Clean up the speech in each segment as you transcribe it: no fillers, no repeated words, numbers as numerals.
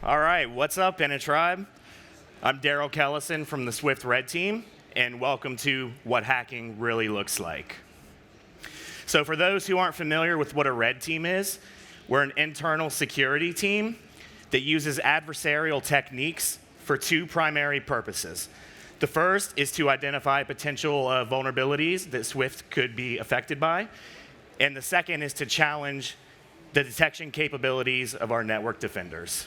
All right, what's up, Innotribe? I'm Daryl Kellison from the Swift Red team, and welcome to What Hacking Really Looks Like. So for those who aren't familiar with what a red team is, we're an internal security team that uses adversarial techniques for two primary purposes. The first is to identify potential vulnerabilities that Swift could be affected by, and the second is to challenge the detection capabilities of our network defenders.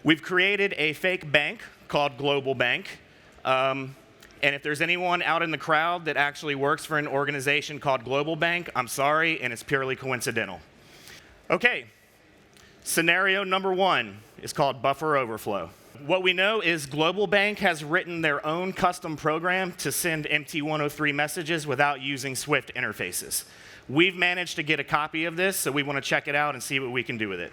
We've created a fake bank called Global Bank. And if there's anyone out in the crowd that actually works for an organization called Global Bank, I'm sorry, and it's purely coincidental. Okay, scenario number one is called buffer overflow. What we know is Global Bank has written their own custom program to send MT103 messages without using Swift interfaces. We've managed to get a copy of this, so we want to check it out and see what we can do with it.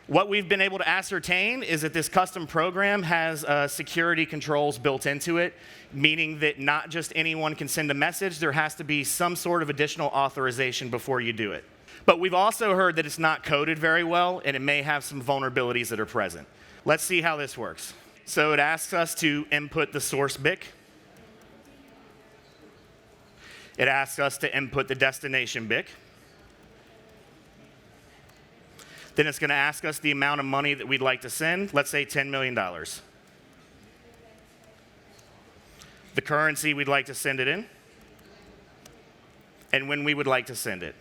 What we've been able to ascertain is that this custom program has security controls built into it, meaning that not just anyone can send a message, there has to be some sort of additional authorization before you do it. But we've also heard that it's not coded very well, and it may have some vulnerabilities that are present. Let's see how this works. So it asks us to input the source BIC. It asks us to input the destination BIC. Then it's going to ask us the amount of money that we'd like to send, let's say $10 million. The currency we'd like to send it in, and when we would like to send it.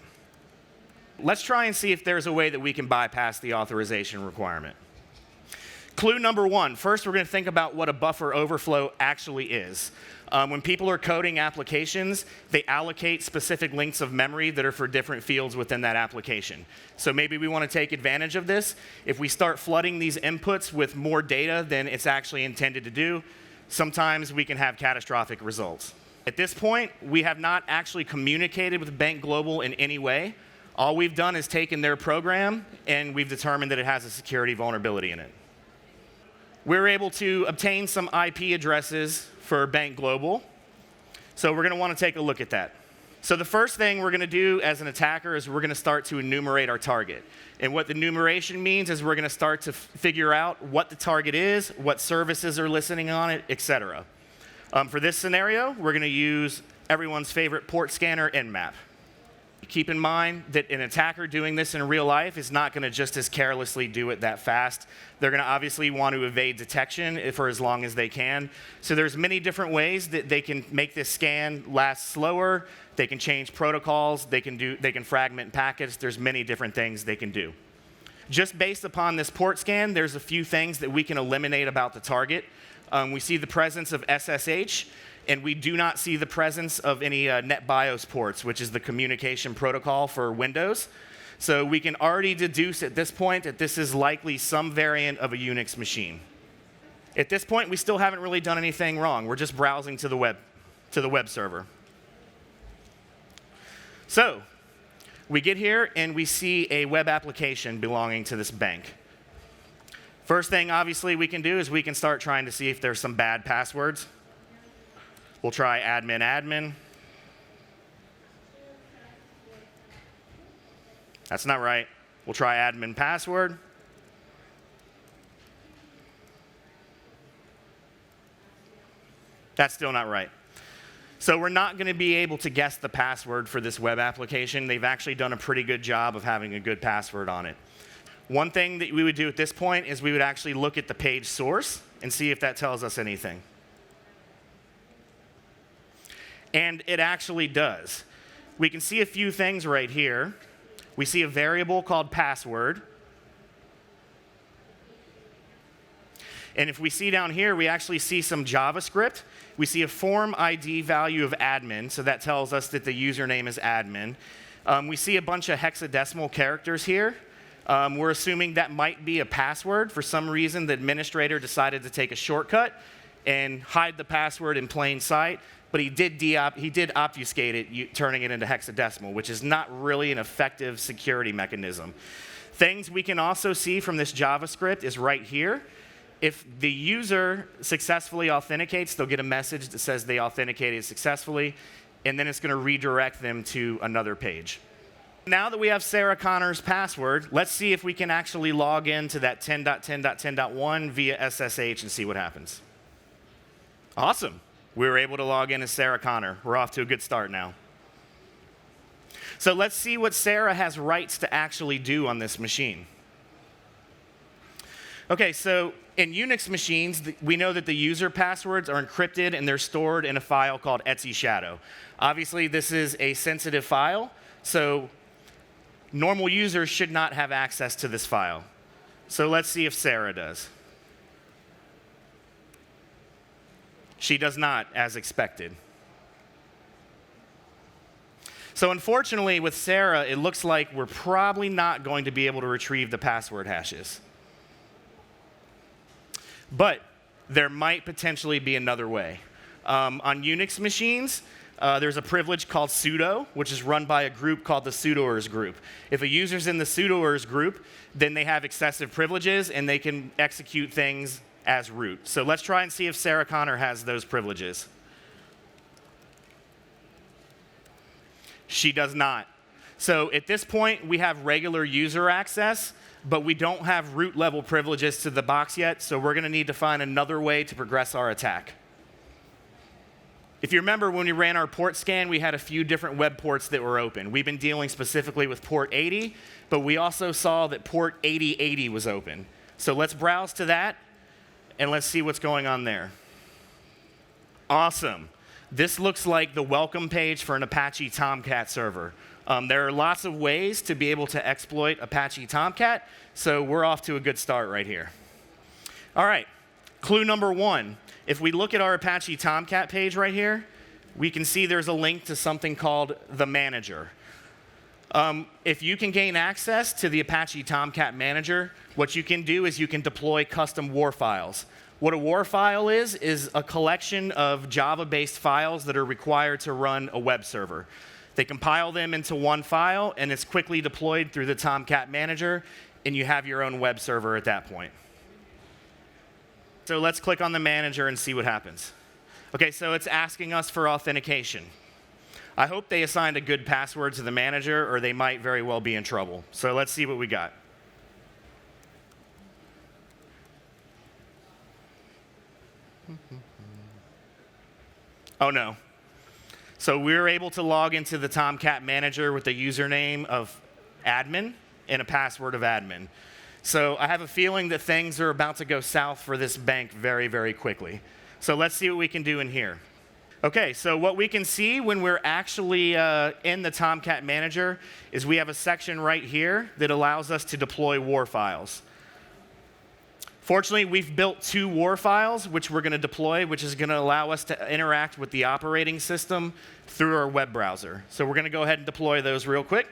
Let's try and see if there's a way that we can bypass the authorization requirement. Clue number one, first we're going to think about what a buffer overflow actually is. When people are coding applications, they allocate specific lengths of memory that are for different fields within that application. So maybe we want to take advantage of this. If we start flooding these inputs with more data than it's actually intended to do, sometimes we can have catastrophic results. At this point, we have not actually communicated with Bank Global in any way. All we've done is taken their program, and we've determined that it has a security vulnerability in it. We're able to obtain some IP addresses for Bank Global. So we're going to want to take a look at that. So the first thing we're going to do as an attacker is we're going to start to enumerate our target. And what the enumeration means is we're going to start to figure out what the target is, what services are listening on it, etc. For this scenario, we're going to use everyone's favorite port scanner, Nmap. Keep in mind that an attacker doing this in real life is not going to just as carelessly do it that fast. They're going to obviously want to evade detection for as long as they can. So there's many different ways that they can make this scan last slower. They can change protocols. They can fragment packets. There's many different things they can do. Just based upon this port scan, there's a few things that we can eliminate about the target. We see the presence of SSH. And we do not see the presence of any NetBIOS ports, which is the communication protocol for Windows. So we can already deduce at this point that this is likely some variant of a Unix machine. At this point, we still haven't really done anything wrong. We're just browsing to the web server. So we get here, and we see a web application belonging to this bank. First thing, obviously, we can do is we can start trying to see if there's some bad passwords. We'll try admin. That's not right. We'll try admin password. That's still not right. So we're not going to be able to guess the password for this web application. They've actually done a pretty good job of having a good password on it. One thing that we would do at this point is we would actually look at the page source and see if that tells us anything. And it actually does. We can see a few things right here. We see a variable called password. And if we see down here, we actually see some JavaScript. We see a form ID value of admin, so that tells us that the username is admin. We see a bunch of hexadecimal characters here. We're assuming that might be a password. For some reason, the administrator decided to take a shortcut and hide the password in plain sight. But he did obfuscate it, turning it into hexadecimal, which is not really an effective security mechanism. Things we can also see from this JavaScript is right here. If the user successfully authenticates, they'll get a message that says they authenticated successfully, and then it's going to redirect them to another page. Now that we have Sarah Connor's password, let's see if we can actually log into that 10.10.10.1 via SSH and see what happens. Awesome. We were able to log in as Sarah Connor. We're off to a good start now. So let's see what Sarah has rights to actually do on this machine. Okay, so in Unix machines, we know that the user passwords are encrypted and they're stored in a file called etc shadow. Obviously, this is a sensitive file, so normal users should not have access to this file. So let's see if Sarah does. She does not, as expected. So unfortunately, with Sarah, it looks like we're probably not going to be able to retrieve the password hashes. But there might potentially be another way. On Unix machines, there's a privilege called sudo, which is run by a group called the sudoers group. If a user's in the sudoers group, then they have excessive privileges and they can execute things as root. So let's try and see if Sarah Connor has those privileges. She does not. So at this point, we have regular user access, but we don't have root level privileges to the box yet, so we're going to need to find another way to progress our attack. If you remember when we ran our port scan, we had a few different web ports that were open. We've been dealing specifically with port 80, but we also saw that port 8080 was open. So let's browse to that, and let's see what's going on there. Awesome. This looks like the welcome page for an Apache Tomcat server. There are lots of ways to be able to exploit Apache Tomcat, so we're off to a good start right here. All right, clue number 1. If we look at our Apache Tomcat page right here, we can see there's a link to something called the Manager. If you can gain access to the Apache Tomcat Manager, what you can do is you can deploy custom WAR files. What a WAR file is a collection of Java-based files that are required to run a web server. They compile them into one file, and it's quickly deployed through the Tomcat Manager, and you have your own web server at that point. So let's click on the Manager and see what happens. Okay, so it's asking us for authentication. I hope they assigned a good password to the Manager, or they might very well be in trouble. So let's see what we got. Oh no. So we were able to log into the Tomcat Manager with the username of admin and a password of admin. So I have a feeling that things are about to go south for this bank very, very quickly. So let's see what we can do in here. Okay, so what we can see when we're actually in the Tomcat Manager is we have a section right here that allows us to deploy WAR files. Fortunately, we've built 2 WAR files, which we're going to deploy, which is going to allow us to interact with the operating system through our web browser. So we're going to go ahead and deploy those real quick.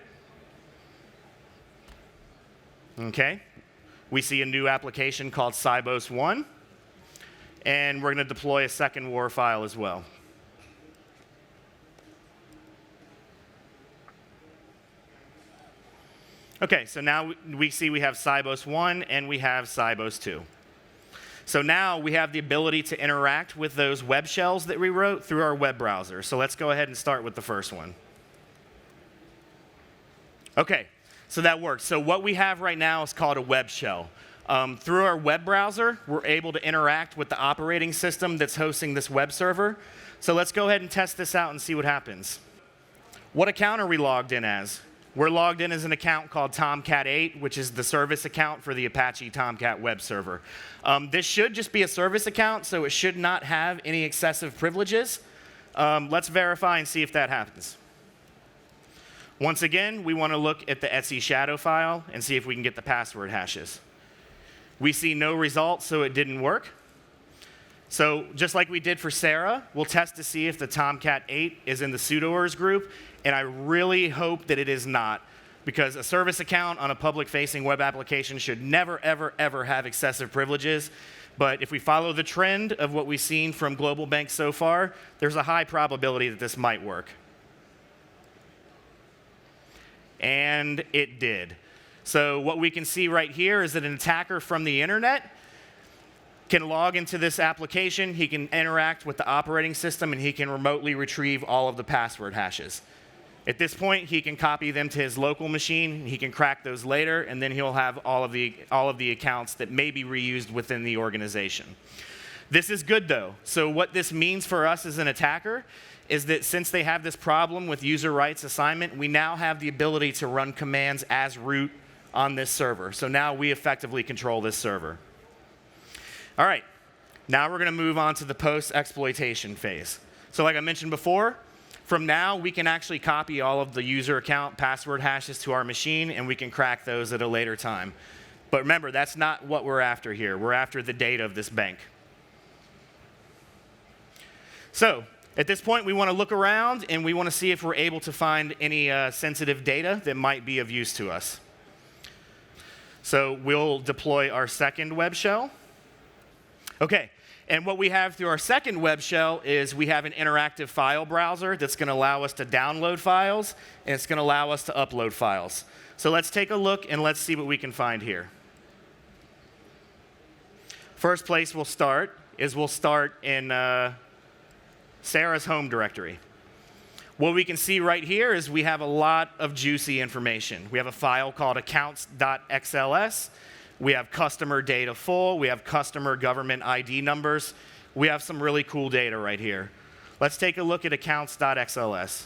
Okay. We see a new application called Sybos1, and we're going to deploy a second WAR file as well. Okay, so now we see we have Sybos1 and we have Sybos2. So now we have the ability to interact with those web shells that we wrote through our web browser. So let's go ahead and start with the first one. Okay, so that works. So what we have right now is called a web shell. Through our web browser, we're able to interact with the operating system that's hosting this web server. So let's go ahead and test this out and see what happens. What account are we logged in as? We're logged in as an account called Tomcat 8, which is the service account for the Apache Tomcat web server. This should just be a service account, so it should not have any excessive privileges. Let's verify and see if that happens. Once again, we want to look at the etc shadow file and see if we can get the password hashes. We see no results, so it didn't work. So just like we did for Sarah, we'll test to see if the Tomcat 8 is in the sudoers group, and I really hope that it is not, because a service account on a public-facing web application should never, ever, ever have excessive privileges. But if we follow the trend of what we've seen from global banks so far, there's a high probability that this might work. And it did. So what we can see right here is that an attacker from the internet can log into this application, he can interact with the operating system, and he can remotely retrieve all of the password hashes. At this point, he can copy them to his local machine. He can crack those later, and then he'll have all of the accounts that may be reused within the organization. This is good, though. So what this means for us as an attacker is that since they have this problem with user rights assignment, we now have the ability to run commands as root on this server. So now we effectively control this server. All right, now we're going to move on to the post-exploitation phase. So like I mentioned before, from now, we can actually copy all of the user account password hashes to our machine, and we can crack those at a later time. But remember, that's not what we're after here. We're after the data of this bank. So at this point, we want to look around, and we want to see if we're able to find any sensitive data that might be of use to us. So we'll deploy our second web shell. OK. And what we have through our second web shell is we have an interactive file browser that's going to allow us to download files, and it's going to allow us to upload files. So let's take a look, and let's see what we can find here. First place we'll start in Sarah's home directory. What we can see right here is we have a lot of juicy information. We have a file called accounts.xls. We have customer data full. We have customer government ID numbers. We have some really cool data right here. Let's take a look at accounts.xls.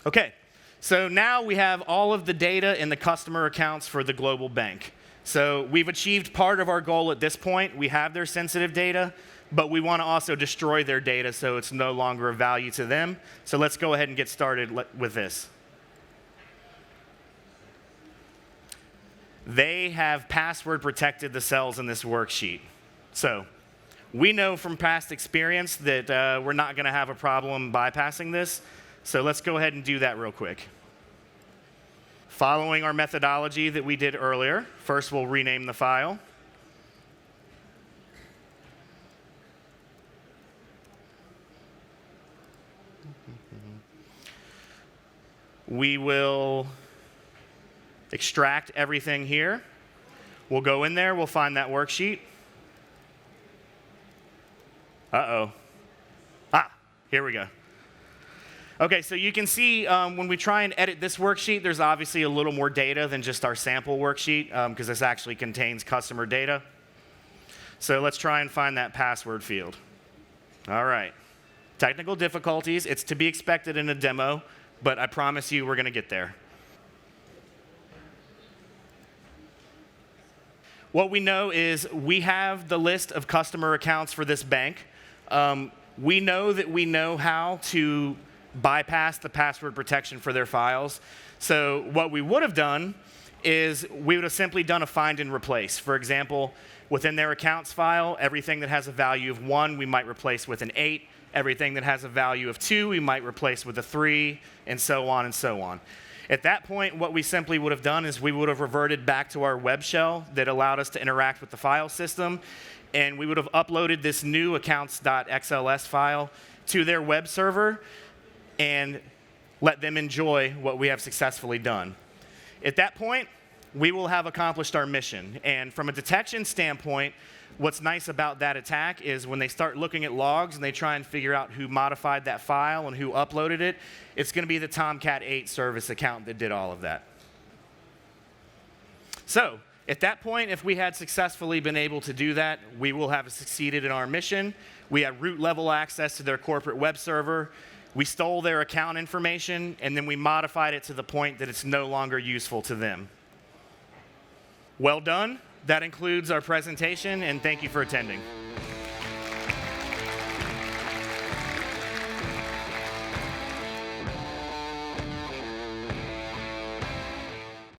OK, so now we have all of the data in the customer accounts for the global bank. So we've achieved part of our goal at this point. We have their sensitive data, but we want to also destroy their data so it's no longer of value to them. So let's go ahead and get started with this. They have password protected the cells in this worksheet. So we know from past experience that we're not going to have a problem bypassing this. So let's go ahead and do that real quick. Following our methodology that we did earlier, first we'll rename the file. We will extract everything here. We'll go in there. We'll find that worksheet. Uh-oh. Here we go. OK, so you can see when we try and edit this worksheet, there's obviously a little more data than just our sample worksheet, because this actually contains customer data. So let's try and find that password field. All right. Technical difficulties. It's to be expected in a demo, but I promise you we're going to get there. What we know is we have the list of customer accounts for this bank. We know that we know how to bypass the password protection for their files. So what we would have done is we would have simply done a find and replace. For example, within their accounts file, everything that has a value of 1, we might replace with an 8. Everything that has a value of 2, we might replace with a 3, and so on and so on. At that point, what we simply would have done is we would have reverted back to our web shell that allowed us to interact with the file system, and we would have uploaded this new accounts.xls file to their web server and let them enjoy what we have successfully done. At that point, we will have accomplished our mission. And from a detection standpoint, what's nice about that attack is when they start looking at logs and they try and figure out who modified that file and who uploaded it, it's going to be the Tomcat 8 service account that did all of that. So at that point, if we had successfully been able to do that, we will have succeeded in our mission. We had root level access to their corporate web server. We stole their account information, and then we modified it to the point that it's no longer useful to them. Well done. That concludes our presentation, and thank you for attending.